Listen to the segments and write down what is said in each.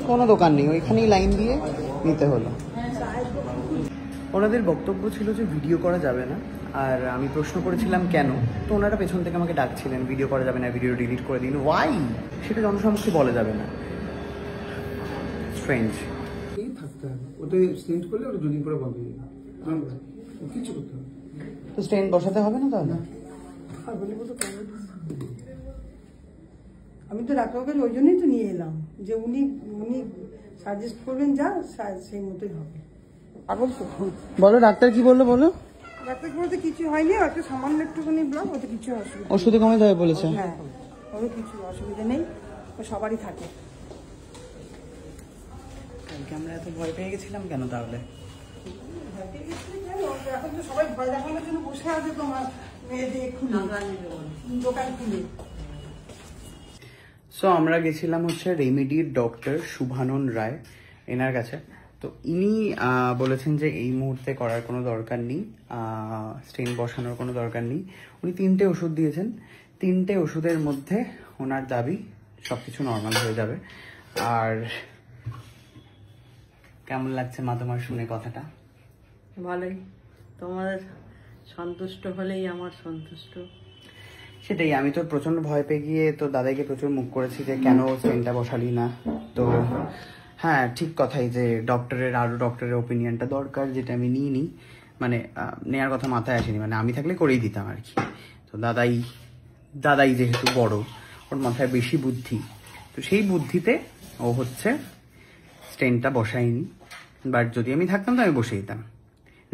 কোনো দোকান নেই, ওইখানেই লাইন দিয়ে নিতে হলো। ওনাদের বক্তব্য ছিল যে ভিডিও করা যাবে না, আর আমি প্রশ্ন করেছিলাম কেন, তো ওনারা পেছন থেকে আমাকে ডাকছিলেন ভিডিও করা যাবে না, ভিডিও ডিলিট করে দিন। ওয়াই? সেটা জনসমক্ষে বলা যাবে না। স্ট্রেঞ্জ। থাকতে হবে ওটা স্টেন্ট করলে ওটা দুদিন পরে বন্ধ হয়ে যাবে, কিছু করতে হবে। তো স্টেন্ট বসাতে হবে না তাহলে? আমি তো ডাক্তারকে ওই জন্যই তো নিয়ে এলাম যে উনি সাজেস্ট করবেন যা সেই মতোই হবে। বলো ডাক্তার কি বললো বলো। ডাক্তার বলতে কিছু হয়নি, একটা সামান্য একটুখানি ব্লক, ওতে কিছু অসুবিধা, ওষুধে কমে যাবে বলেছে। হ্যাঁ ওর কিছু অসুবিধা নেই, ও সবারই থাকে। কালকে আমরা এত ভয় পেয়ে গেছিলাম কেন তাহলে? এখন তো সবাই ভয় দেখানোর জন্য বসে আছে তোমার মেয়েদের খুলে দোকান খুলে। সো আমরা গেছিলাম হচ্ছে রেমেডির ডক্টর শুভানন রায় এনার কাছে। তো ইনি বলেছেন যে এই মুহূর্তে করার কোনো দরকার নেই, স্টেন বসানোর কোনো দরকার নেই। উনি 3টে ওষুধ দিয়েছেন, 3টে ওষুধের মধ্যে ওনার দাবি সবকিছু নর্মাল হয়ে যাবে। আর কেমন লাগছে মা তোমার শুনে কথাটা? ভালোই, তোমাদের সন্তুষ্ট হলেই আমার সন্তুষ্ট। সেটাই, আমি তো প্রচন্ড ভয় পেয়ে গিয়ে তো দাদাকে প্রচুর মুখ করেছি যে কেন স্টেনটা বসালি না। তো হ্যাঁ ঠিক কথাই যে আরো ডক্টরের ওপিনিয়নটা দরকার, যেটা আমি নিইনি, মানে নেওয়ার কথা মাথায় আসেনি, মানে আমি থাকলে করেই দিতাম আর কি। তো দাদাই যেহেতু বড়, ওর মাথায় বেশি বুদ্ধি, তো সেই বুদ্ধিতে ও হচ্ছে স্টেনটা বসায়নি। বাট যদি আমি থাকতাম তো আমি বসে দিতাম।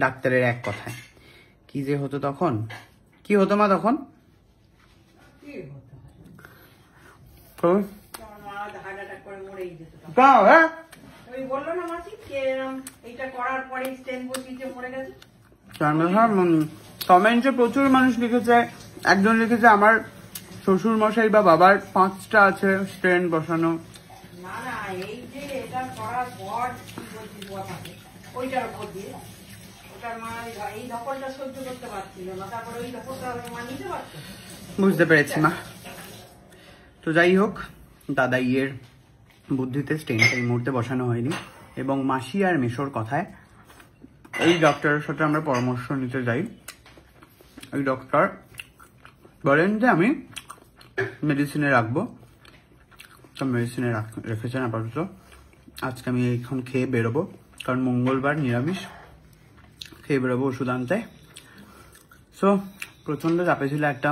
ডাক্তারের এক কথায় কি যে হতো তখন, কি হতো মা তখন? কমেন্টে প্রচুর মানুষ লিখেছে, একজন লিখেছে আমার শ্বশুর মশাই বা বাবার 5টা আছে স্টেন বসানো। বুঝতে পেরেছি মা। তো যাই হোক, দাদাইয়ের বুদ্ধিতে স্টেনটা এই মুহূর্তে বসানো হয়নি, এবং মাসি আর মেশোর কথায় এই ডক্টরের সাথে আমরা পরামর্শ নিতে যাই। এই ডক্টর বলেন যে আমি মেডিসিনে রাখবো, তো মেডিসিনে রেখেছেন আপাতত। আজকে আমি এখন খেয়ে বেরোবো, কারণ মঙ্গলবার নিরামিষ, খেয়ে বেরোবো ওষুধ আনতে। সো প্রচন্ড চাপে ছিল, একটা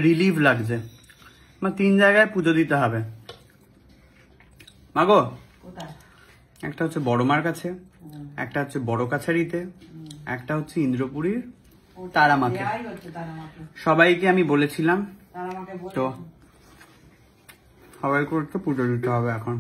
রিলিফ লাগছে। 3 জায়গায় পুজো দিতে হবে মাগো। একটা হচ্ছে বড় মার কাছে, একটা হচ্ছে বড় কাছারিতে, একটা হচ্ছে ইন্দ্রপুরীর তারামাকে। সবাইকে আমি বলেছিলাম, তো সবাইকে একটু পুজো দিতে হবে এখন।